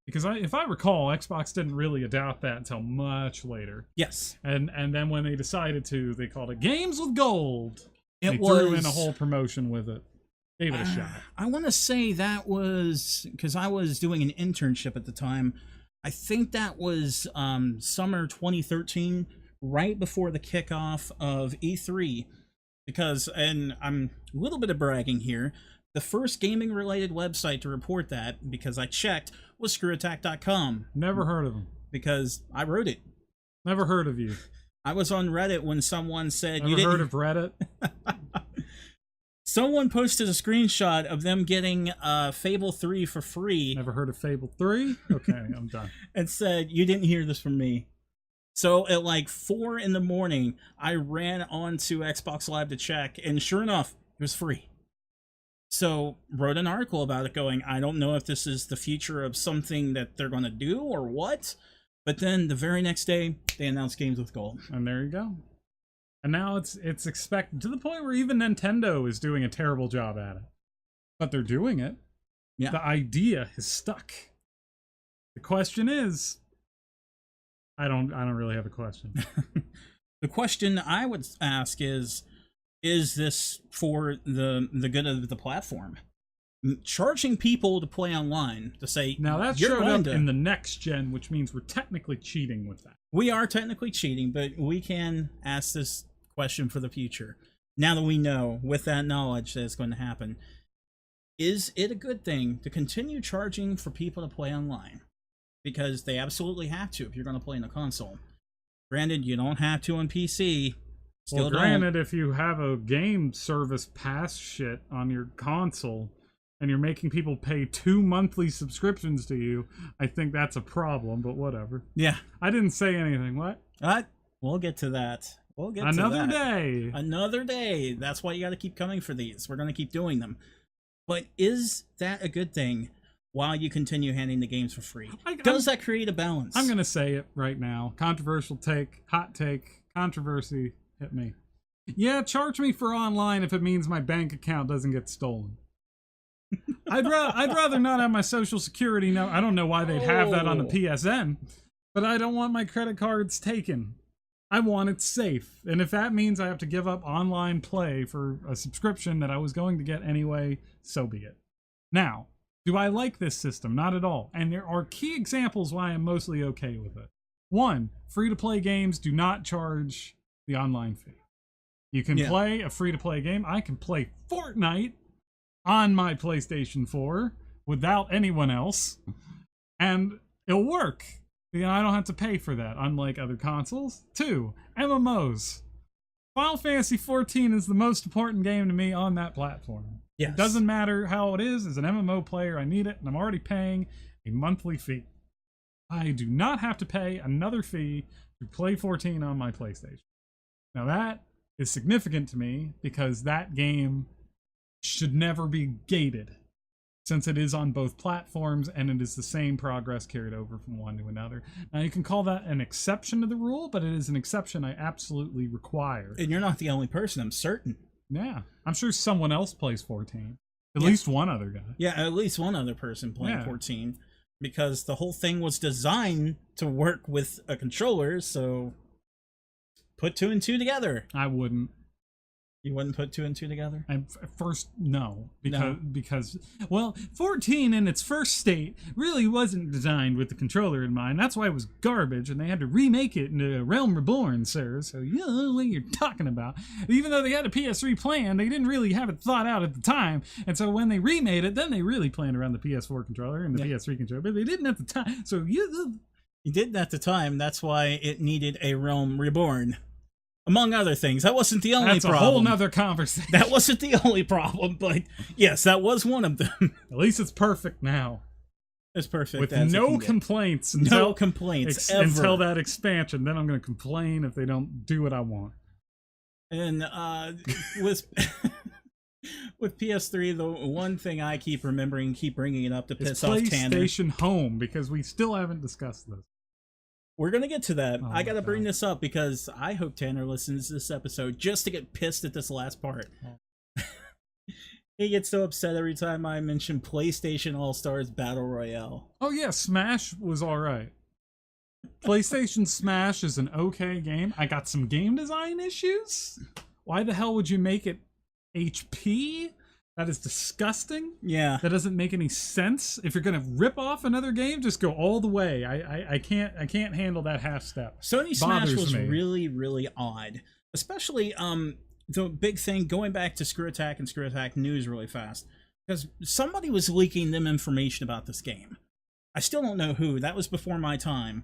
Because if I recall, Xbox didn't really adopt that until much later. Yes. And then when they decided to, they called it Games with Gold. They It threw was in a whole promotion with it. Gave it a shot. I want to say that was because I was doing an internship at the time. I think that was summer 2013, right before the kickoff of E3. Because, and I'm a little bit of bragging here, the first gaming-related website to report that, because I checked, was screwattack.com. Never heard of them. Because I wrote it. Never heard of you. I was on Reddit when someone said... Never heard of Reddit? Someone posted a screenshot of them getting Fable 3 for free. Never heard of Fable 3? Okay, I'm done. And said, you didn't hear this from me. So at like 4 in the morning, I ran onto Xbox Live to check, and sure enough, it was free. So wrote an article about it going, I don't know if this is the future of something that they're going to do or what. But then the very next day, they announced Games with Gold. And there you go. And now it's expected to the point where even Nintendo is doing a terrible job at it. But they're doing it. Yeah. The idea is stuck. The question is, I don't really have a question. The question I would ask is this for the good of the platform? Charging people to play online, to say, now that you're showed going up to, in the next gen, which means we're technically cheating with that. we are technically cheating, but we can ask this question for the future. Now that we know, with that knowledge that it's going to happen, is it a good thing to continue charging for people to play online? Because they absolutely have to if you're going to play in a console. Granted, you don't have to on PC. Still Well, granted, if you have a game service pass shit on your console and you're making people pay 2 monthly subscriptions to you, I think that's a problem, but whatever. Yeah. I didn't say anything. What? We'll get to that. We'll get to Another that. day. Another day. That's why you got to keep coming for these. We're going to keep doing them. But is that a good thing while you continue handing the games for free? Does that create a balance? I'm going to say it right now. Controversial take, hot take, controversy, hit me. Yeah, charge me for online if it means my bank account doesn't get stolen. I'd rather not have my social security. No, I don't know why they'd have that on the PSN, but I don't want my credit cards taken. I want it safe. And if that means I have to give up online play for a subscription that I was going to get anyway, so be it. Now, do I like this system? Not at all. And there are key examples why I'm mostly okay with it. 1, free-to-play games do not charge the online fee. You can play a free-to-play game. I can play Fortnite on my PlayStation 4 without anyone else, and it'll work. You know, I don't have to pay for that, unlike other consoles. 2, MMOs. Final Fantasy XIV is the most important game to me on that platform. Yes. It doesn't matter how it is. As an MMO player, I need it, and I'm already paying a monthly fee. I do not have to pay another fee to play 14 on my PlayStation. Now that is significant to me because that game should never be gated, since it is on both platforms and it is the same progress carried over from one to another. Now, you can call that an exception to the rule, but it is an exception I absolutely require. And you're not the only person, I'm certain. Yeah, I'm sure someone else plays 14. At least one other guy. Yeah, at least one other person playing 14. Because the whole thing was designed to work with a controller, so put 2 and 2 together. I wouldn't. You wouldn't put 2 and 2 together? First, no. Because, well, 14 in its first state really wasn't designed with the controller in mind. That's why it was garbage, and they had to remake it into Realm Reborn, sir. So you know what you're talking about. Even though they had a PS3 plan, they didn't really have it thought out at the time. And so when they remade it, then they really planned around the PS4 controller and the PS3 controller, but they didn't at the time. So you didn't at the time. That's why it needed a Realm Reborn. Among other things. That wasn't the only problem. That's a whole nother conversation. That wasn't the only problem, but yes, that was one of them. At least it's perfect now. as perfect with as no complaints. No complaints ever. Until that expansion. Then I'm going to complain if they don't do what I want. And with with PS3, the one thing I keep remembering, keep bringing it up to piss off Tanner. PlayStation Home, because we still haven't discussed this. We're gonna get to that. Oh, I gotta bring this up because I hope Tanner listens to this episode just to get pissed at this last part. Oh. He gets so upset every time I mention PlayStation All-Stars Battle Royale. Oh yeah, Smash was alright. PlayStation Smash is an okay game. I got some game design issues. Why the hell would you make it HP? That is disgusting. Yeah. That doesn't make any sense. If you're gonna rip off another game, just go all the way. I can't handle that half step. Sony Smash was really, really odd. Especially the big thing, going back to Screw Attack and Screw Attack News really fast. Because somebody was leaking them information about this game. I still don't know who. That was before my time.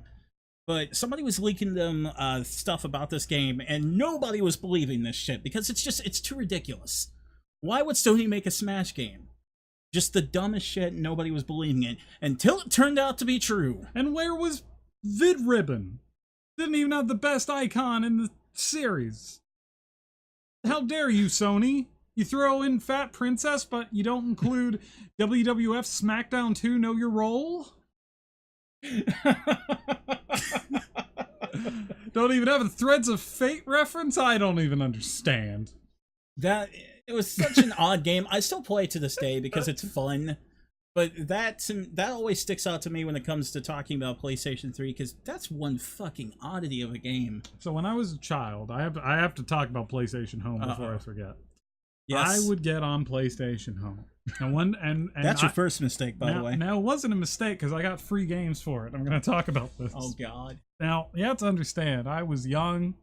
But somebody was leaking them stuff about this game, and nobody was believing this shit because it's too ridiculous. Why would Sony make a Smash game? Just the dumbest shit, nobody was believing it, until it turned out to be true. And where was VidRibbon? Didn't even have the best icon in the series. How dare you, Sony? You throw in Fat Princess, but you don't include WWF SmackDown 2 Know Your Role? Don't even have a Threads of Fate reference? I don't even understand. It was such an odd game. I still play it to this day because it's fun. But that always sticks out to me when it comes to talking about PlayStation 3, because that's one fucking oddity of a game. So when I was a child, I have to talk about PlayStation Home before I forget. Yes. I would get on PlayStation Home. And that's your first mistake, by the way. Now, it wasn't a mistake because I got free games for it. I'm going to talk about this. Oh, God. Now, you have to understand, I was young,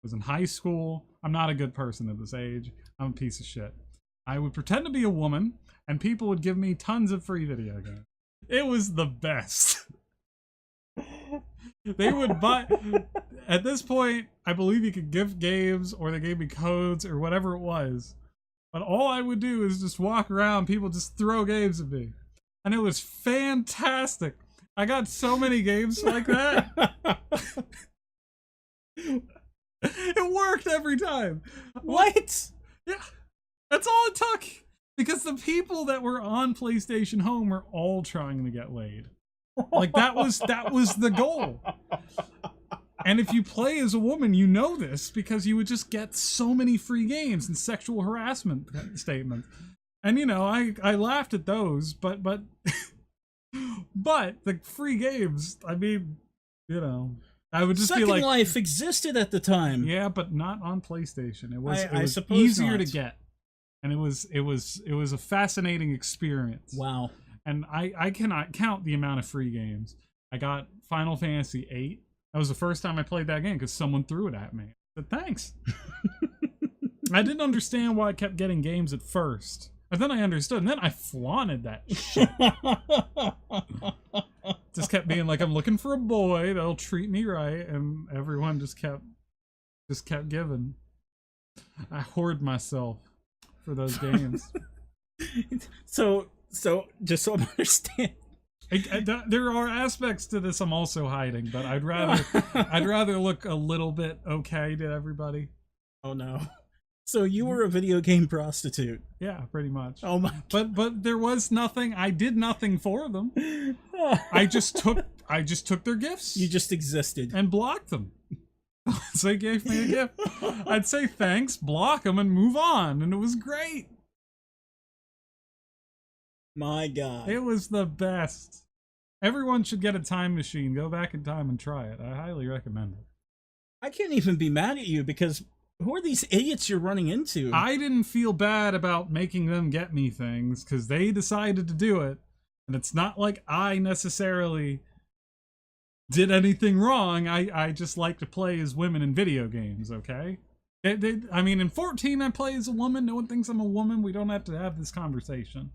was in high school. I'm not a good person at this age. I'm a piece of shit. I would pretend to be a woman, and people would give me tons of free video games. It was the best. They would buy... At this point, I believe you could gift games, or they gave me codes, or whatever it was. But all I would do is just walk around, people just throw games at me. And it was fantastic. I got so many games like that. It worked every time. What? Yeah. That's all it took. Because the people that were on PlayStation Home were all trying to get laid. Like that was the goal. And if you play as a woman, you know this because you would just get so many free games and sexual harassment statements. And you know, I laughed at those, but but the free games, I mean, you know, I would just Second be like, Life existed at the time. yeah, but not on PlayStation. It was I suppose easier not. to get, and it was a fascinating experience. Wow. And I cannot count the amount of free games. I got Final Fantasy VIII. That was the first time I played that game because someone threw it at me. I said, thanks. I didn't understand why I kept getting games at first. And then I understood, and then I flaunted that shit. Just kept being like, I'm looking for a boy that'll treat me right, and everyone just kept giving. I hoard myself for those games. So just so I understand. There are aspects to this I'm also hiding, but I'd rather look a little bit okay to everybody. Oh no. So you were a video game prostitute. Yeah, pretty much. Oh my. But there was nothing. I did nothing for them. I just took their gifts. You just existed and blocked them. So they gave me a gift. I'd say thanks, block them, and move on, and it was great. My God. It was the best. Everyone should get a time machine, go back in time and try it. I highly recommend it. I can't even be mad at you because who are these idiots you're running into? I didn't feel bad about making them get me things because they decided to do it. And it's not like I necessarily did anything wrong. I just like to play as women in video games, okay? I mean, in 14 I play as a woman. No one thinks I'm a woman. We don't have to have this conversation.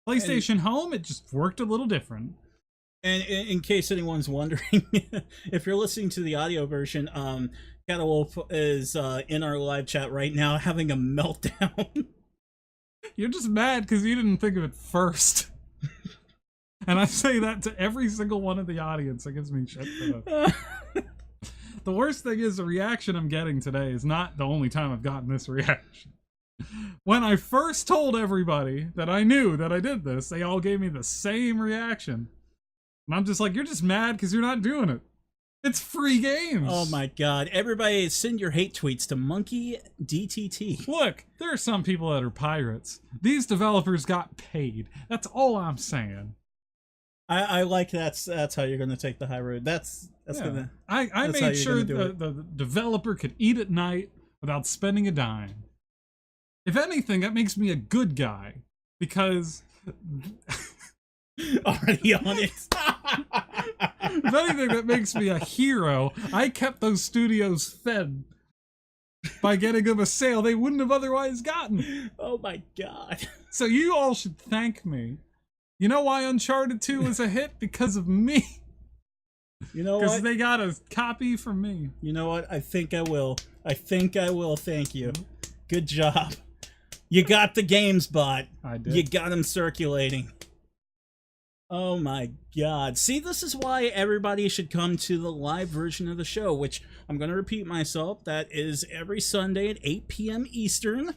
PlayStation Home, it just worked a little different. And in case anyone's wondering, if you're listening to the audio version, Catawolf is in our live chat right now having a meltdown. You're just mad because you didn't think of it first. And I say that to every single one of the audience that gives me shit for that. The worst thing is the reaction I'm getting today is not the only time I've gotten this reaction. When I first told everybody that I knew that I did this, they all gave me the same reaction. And I'm just like, you're just mad because you're not doing it. It's free games. Oh my god. Everybody send your hate tweets to Monkey DTT. Look, there are some people that are pirates. These developers got paid. That's all I'm saying. I like that's how you're gonna take the high road. That's gonna. I made sure the developer could eat at night without spending a dime. If anything, that makes me a good guy because already on it. If anything, that makes me a hero. I kept those studios fed by getting them a sale they wouldn't have otherwise gotten. Oh my god. So you all should thank me. You know why Uncharted 2 was a hit? Because of me. You know what? Because they got a copy from me. You know what? I think I will. Thank you. Good job. You got the games bot. I did. You got them circulating. Oh my god. See, this is why everybody should come to the live version of the show, which I'm going to repeat myself. That is every Sunday at 8 p.m. Eastern.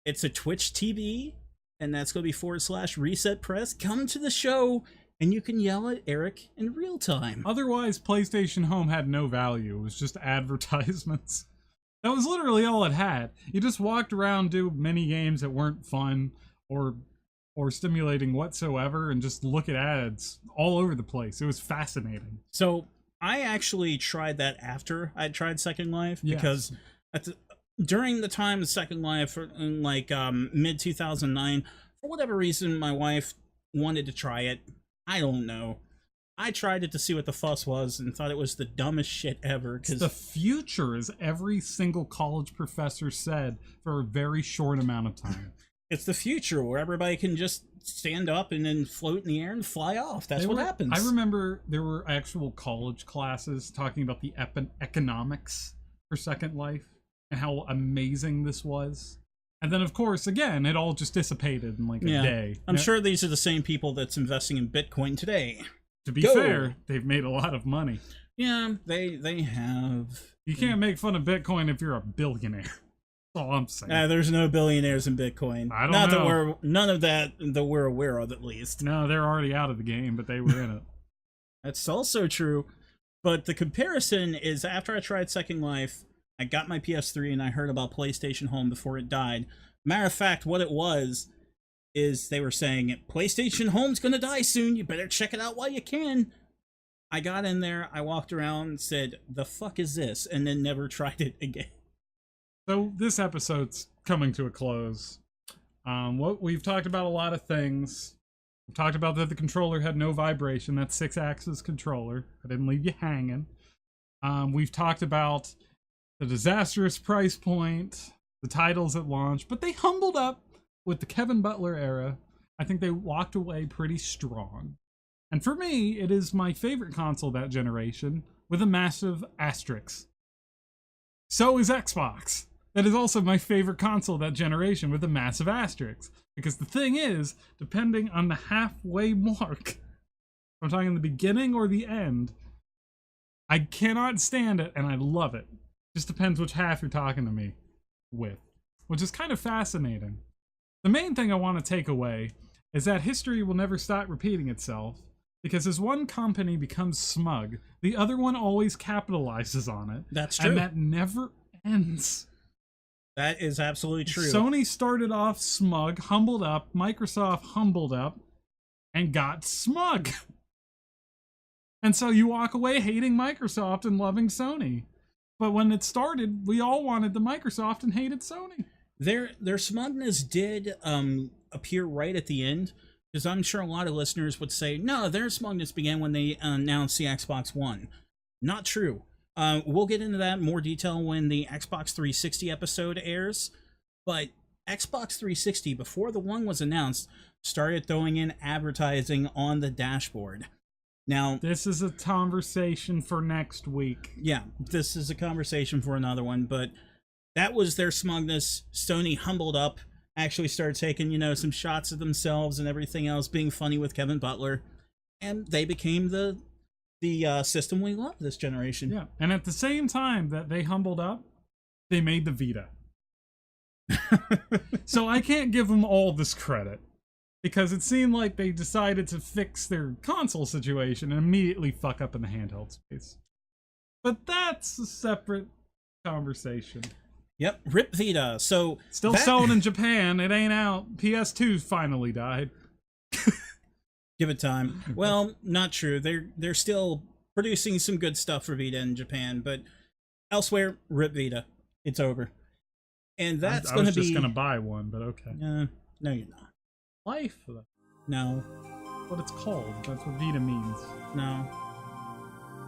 It's a Twitch TV, and that's going to be /Reset Press. Come to the show, and you can yell at Eric in real time. Otherwise, PlayStation Home had no value. It was just advertisements. That was literally all it had. You just walked around, do mini games that weren't fun or stimulating whatsoever, and just look at ads all over the place. It was fascinating. So I actually tried that after I tried Second Life, because during the time of Second Life, in like mid 2009, for whatever reason, my wife wanted to try it. I don't know. I tried it to see what the fuss was and thought it was the dumbest shit ever. It's the future, as every single college professor said, for a very short amount of time. It's the future where everybody can just stand up and then float in the air and fly off. That's what happens. I remember there were actual college classes talking about the economics for Second Life and how amazing this was. And then, of course, again, it all just dissipated in like a day. I'm sure these are the same people that's investing in Bitcoin today. To be fair, they've made a lot of money. Yeah, they have. You can't make fun of Bitcoin if you're a billionaire. That's all I'm saying. There's no billionaires in Bitcoin. I don't know. None of that we're aware of, at least. No, they're already out of the game, but they were in it. That's also true. But the comparison is, after I tried Second Life, I got my PS3 and I heard about PlayStation Home before it died. Matter of fact, what it was is they were saying, PlayStation Home's gonna die soon, you better check it out while you can. I got in there, I walked around and said, the fuck is this? And then never tried it again. So this episode's coming to a close. We've talked about a lot of things. We've talked about that the controller had no vibration. That's 6-axis controller. I didn't leave you hanging. We've talked about the disastrous price point, the titles at launch, but they humbled up with the Kevin Butler era. I think they walked away pretty strong. And for me, it is my favorite console that generation, with a massive asterisk. So is Xbox. That is also my favorite console that generation, with a massive asterisk. Because the thing is, depending on the halfway mark, if I'm talking the beginning or the end, I cannot stand it and I love it. Just depends which half you're talking to me with, which is kind of fascinating. The main thing I want to take away is that history will never stop repeating itself, because as one company becomes smug, the other one always capitalizes on it. That's true. And that never ends. That is absolutely true. Sony started off smug, humbled up, Microsoft humbled up, and got smug. And so you walk away hating Microsoft and loving Sony. But when it started, we all wanted the Microsoft and hated Sony. Their smugness did appear right at the end, because I'm sure a lot of listeners would say, no, their smugness began when they announced the Xbox One. Not true. We'll get into that in more detail when the Xbox 360 episode airs, but Xbox 360, before the One was announced, started throwing in advertising on the dashboard. Now, this is a conversation for next week. Yeah, this is a conversation for another one, but that was their smugness. Sony humbled up actually started taking, you know, some shots of themselves and everything else, being funny with Kevin Butler, and they became the system we love this generation. Yeah, and at the same time that they humbled up, they made the Vita. So I can't give them all this credit, because it seemed like they decided to fix their console situation and immediately fuck up in the handheld space. But that's a separate conversation. Yep, Rip Vita. So Still selling in Japan. It ain't out. PS2 finally died. Give it time. Well, not true. They're still producing some good stuff for Vita in Japan, but elsewhere, Rip Vita. It's over. And that's going to be... I was just going to buy one, but okay. No, you're not. Life? No. What it's called. That's what Vita means. No.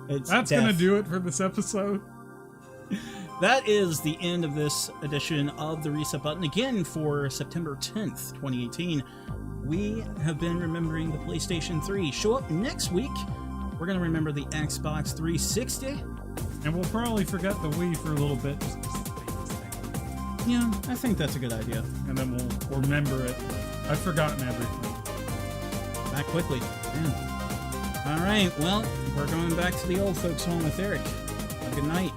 That's going to do it for this episode. That is the end of this edition of the Reset Button. Again, for September 10th, 2018, we have been remembering the PlayStation 3. Show up next week. We're going to remember the Xbox 360. And we'll probably forget the Wii for a little bit. Yeah, I think that's a good idea. And then we'll remember it. I've forgotten everything. That quickly. Man. All right, well, we're going back to the old folks' home with Eric. Good night.